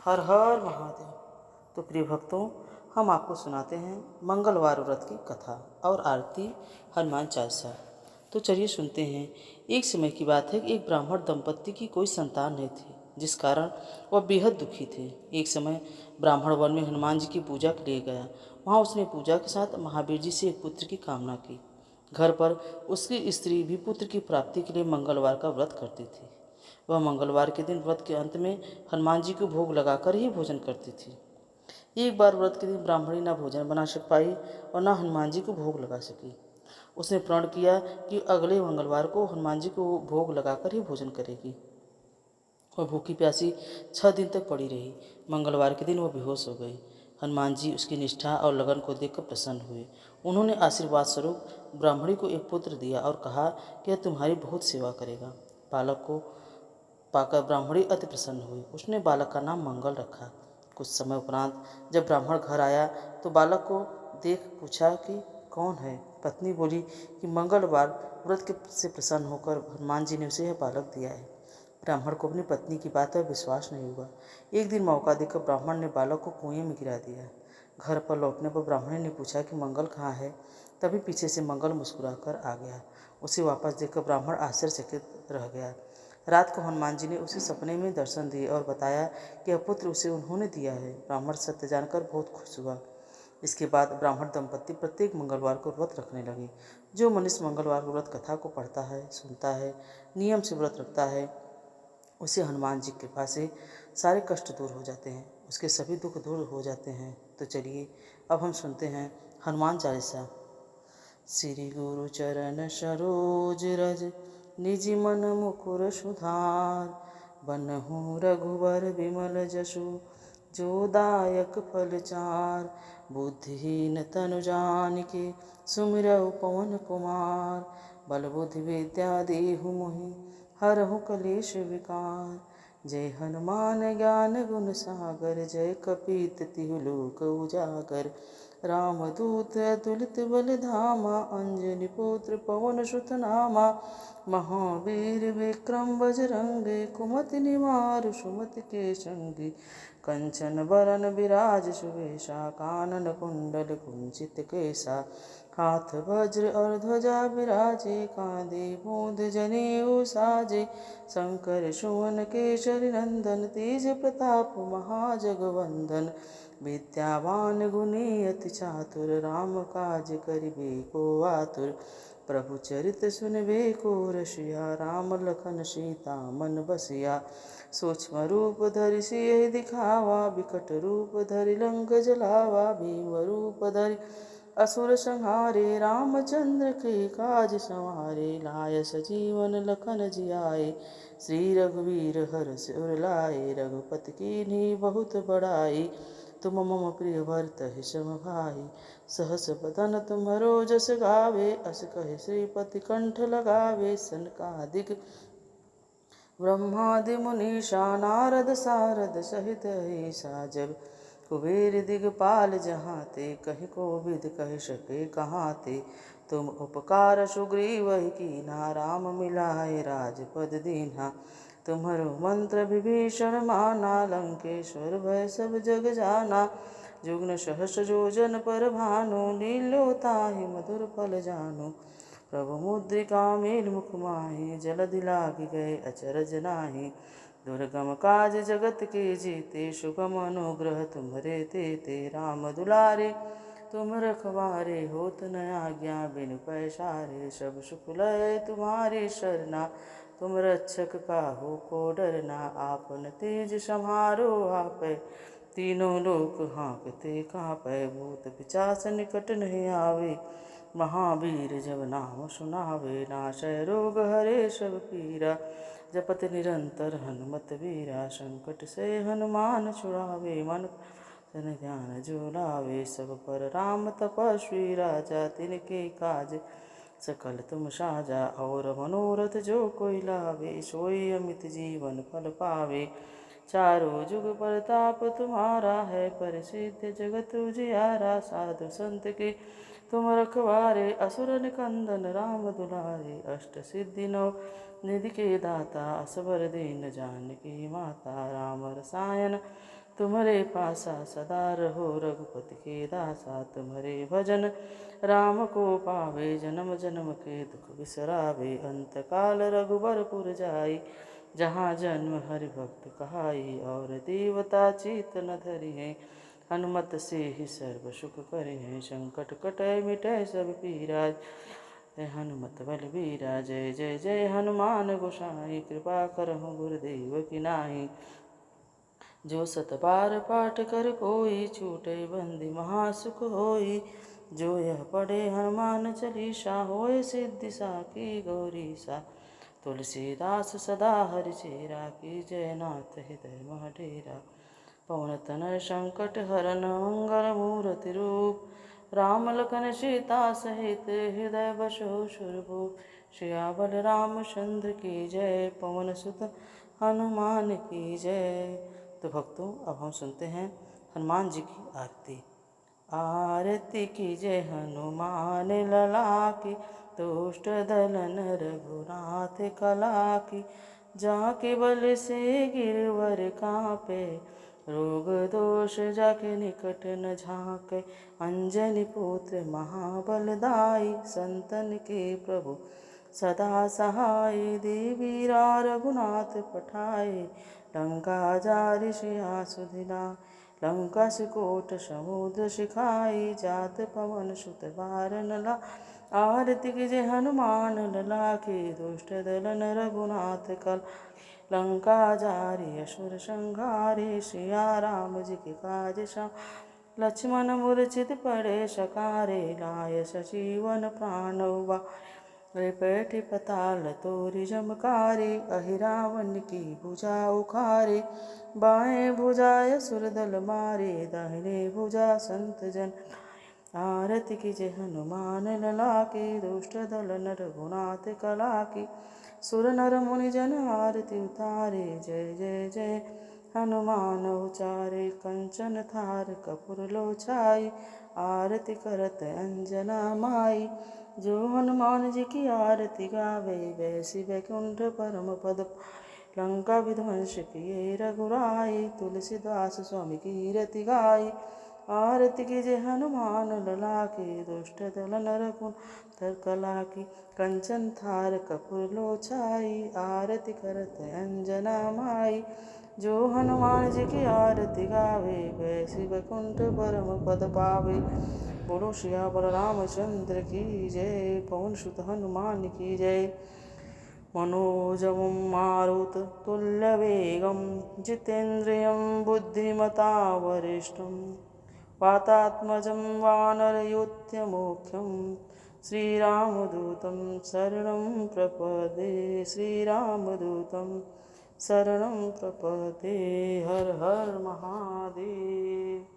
हर हर महादेव। तो प्रिय भक्तों, हम आपको सुनाते हैं मंगलवार व्रत की कथा और आरती हनुमान चालीसा। तो चलिए सुनते हैं। एक समय की बात है कि एक ब्राह्मण दंपत्ति की कोई संतान नहीं थी, जिस कारण वह बेहद दुखी थे। एक समय ब्राह्मण वन में हनुमान जी की पूजा के लिए गया। वहाँ उसने पूजा के साथ महावीर जी से एक पुत्र की कामना की। घर पर उसकी स्त्री भी पुत्र की प्राप्ति के लिए मंगलवार का व्रत करती थी। वह मंगलवार के दिन व्रत के अंत में हनुमान जी को भोग लगाकर ही भोजन करती थी। एक बार व्रत के दिन ब्राह्मणी न भोजन बना सक पाई और न हनुमान जी को भोग लगा सकी। उसने प्रण किया कि अगले मंगलवार को हनुमान जी को भोग लगाकर ही भोजन करेगी। वह भूखी प्यासी 6 दिन तक पड़ी रही। मंगलवार के दिन वह बेहोश हो गई। हनुमान जी उसकी निष्ठा और लगन को देखकर प्रसन्न हुए। उन्होंने आशीर्वाद स्वरूप ब्राह्मणी को एक पुत्र दिया और कहा कि यह तुम्हारी बहुत सेवा करेगा। बालक को पाकर ब्राह्मणी अति प्रसन्न हुई। उसने बालक का नाम मंगल रखा। कुछ समय उपरांत जब ब्राह्मण घर आया तो बालक को देख पूछा कि कौन है। पत्नी बोली कि मंगलवार व्रत से प्रसन्न होकर हनुमान जी ने उसे यह बालक दिया है। ब्राह्मण को अपनी पत्नी की बात पर विश्वास नहीं हुआ। एक दिन मौका देकर ब्राह्मण ने बालक को कुएं में गिरा दिया। घर पर लौटने पर ब्राह्मण ने पूछा कि मंगल कहाँ है। तभी पीछे से मंगल मुस्कुराकर आ गया। उसे वापस देखकर ब्राह्मण आश्चर्यचकित रह गया। रात को हनुमान जी ने उसे सपने में दर्शन दिए और बताया कि यह पुत्र उसे उन्होंने दिया है। ब्राह्मण सत्य जानकर बहुत खुश हुआ। इसके बाद ब्राह्मण दंपत्ति प्रत्येक मंगलवार को व्रत रखने लगे। जो मनुष्य मंगलवार को व्रत कथा को पढ़ता है, सुनता है, नियम से व्रत रखता है, उसे हनुमान जी की कृपा से सारे कष्ट दूर हो जाते हैं, उसके सभी दुख दूर हो जाते हैं। तो चलिए अब हम सुनते हैं हनुमान चालीसा। श्री गुरु चरण सरोज रज, निज मन मुकुर सुधार। बनहु रघुबर विमल जसु, जो दायक फल चार। बुद्धिहीन तनु जानिके, सुमिरहु पवन कुमार। बल बुद्धि विद्या देहु मोहि, हरहु कलेश विकार। जय हनुमान ज्ञान गुण सागर, जय कपीत तिहु लोक उजागर। रामदूत अतुलित बल धामा, अंजनी पुत्र पवन सुत नामा। महावीर विक्रम बजरंगी, कुमति निवार सुमति के संगी। कंचन बरन विराज सुवेशा, कानन कुंडल कुंचित केसा। हाथ वज्र और ध्वजा विराजे, कांधे मूंद जनेऊ साजे। शंकर सुवन केसरी नंदन, तेज प्रताप महाजगवंदन। विद्यावान गुणी अति चातुर, राम काज करिबे को आतुर। प्रभु चरित सुनबे को रसिया, राम लखन सीता मन बसिया। सूक्ष्म रूप धरि सियहि दिखावा, विकट रूप धरि लंक जलावा। भीम रूप धरि असुर संहारे, रामचंद्र के काज संवारे। लाय सजीवन लखन जियाए, श्री रघुवीर हर्ष उर लाए। रघुपति कीन्ही बहुत बड़ाई, तुम मम प्रिय भरत सम भाई। सहस बदन तुम्हरो जस गावे, अस कहि श्रीपति कंठ लगावे। सनकादिक ब्रह्मादि मुनीषा, नारद सारद सहित ऐसा। जब कुबेर दिगपाल जहाँ ते, कहि कोविद कहि सके कहाँ ते। तुम उपकार सुग्रीव कीन्हा, राम मिलाए राजपद दीन्हा। तुम्हरो मंत्र विभीषण माना, लंकेश्वर भय सब जग जाना। जुग्न सहस जोजन पर भानु, लील्यो ताहि मधुर फल जानु। प्रभु मुद्रिका मेल मुख माहि, जलधि लागी गए अचरज नाहि। दुर्गम काज जगत के जीते, सुगम अनुग्रह तुम्हरे तेते। राम दुलारे तुम रखवारे, होत न आज्ञा बिनु पैसारे। सब सुख लय तुम्हारी सरना, तुम रक्षक काहू को डरना। आपन तेज सम्हारो आपै, तीनों लोक हाँकते काँपै। भूत पिशाच निकट नहीं आवे, महावीर जब नाम सुनावे। नासै रोग हरे सब पीरा, जपत निरंतर हनुमत वीरा। संकट से हनुमान छुड़ावे, मन तन ध्यान जो लावे। सब पर राम तपस्वी राजा, तिनके काज सकल तुम साजा। और मनोरथ जो कोई लावे, सोई अमित जीवन फल पावे। चारों जुग प्रताप तुम्हारा है, प्रसिद्ध जगत उजियारा। साधु संत के तुम रखवारे, असुर निकंदन राम दुलारे। अष्ट सिद्धि नौ निधि के दाता, असबर दीन जानकी माता। राम रसायन तुम्हारे पासा सदा रहो रघुपति के दासा। तुम्हारे भजन राम को पावे, जन्म जन्म के दुख बिसरावे। अंत काल रघुबरपुर जाई, जहाँ जन्म हरि भक्त कहाई। और देवता चीत न धरि है, हनुमत से ही सर्व सुख करे हैं। संकट कटै मिटै सब पीरा, हनुमत बल बीरा। जय जय जय हनुमान गोसाई, कृपा करहु गुरुदेव की नाई। जो सत बार पाठ कर कोई, छूटे बंदी महासुख होई। जो यह पढ़े हनुमान चालीसा, होए सिद्धि साखी गौरीसा। तुलसीदास सदा हरिचेरा, की जय नाथ हृदय मह डेरा। पवन तनय संकट हरन, मंगल मूर्ति रूप। राम लखन सीता सहित, हृदय बसहु सुरभूप। सियावर रामचंद्र की जय, पवन सुत हनुमान की जय। तो भक्तों, अब हम सुनते हैं हनुमान जी की आरती। आरती कीजय हनुमान लला की, दुष्ट दलन रघुनाथ कला की। जाके बल से गिरवर कांपे, रोग दोष जाके निकट न झांके। अंजनी पुत्र महाबलदाई, संतन के प्रभु सदा सहाय। देवीरा रघुनाथ पठाए, लंका जारि सिया सुधिला। लंका सुकोट समुद्र सिखाई, जात पवन सुत बारन ला। आरती कीजय हनुमान लला की, दुष्ट दलन रघुनाथ कल। लंका जारि असुर संहारे, सिया राम जी के काज सम। लक्ष्मण मूर्छित पड़े सकारे, लाय सजीवन प्राण उबारे। बैठे पताल तोरि जमकारे, अहि रावण की भुजा उखारे। बाएं भुजा असुर दल मारे, दाहिने भुजा संत जन। आरती कीजय हनुमान लला की, दुष्ट दलन रघुनाथ कला की। सुर नर मुनि जन आरती उतारे, जय जय जय हनुमान उचारे। कंचन थार कपूर लोचाई, आरती करत अंजना माई। जो हनुमान जी की आरती गावे, वैसी वैकुंठ परम पद। लंका विध्वंस किए रघुराई, तुलसीदास स्वामी की रति गाई। आरती कीजय हनुमान लला की, दुष्ट दलन रघुनाथ कला की। कंचन थार कपूर लोचाई, आरती करत अंजना माई। जो हनुमान जी की आरती गावे, वैसी वैकुंठ परम पद पावे। बोलो सियावर रामचंद्र की जय, पवन सुत हनुमान की जय। मनोजवं मारुततुल्यवेगं, जितेन्द्रियं बुद्धिमता वरिष्ठं। वातात्मजं वानरयूथमुख्यं, श्रीरामदूतं शरणं प्रपदे। श्रीरामदूतं शरणं प्रपदे। हर हर महादेव।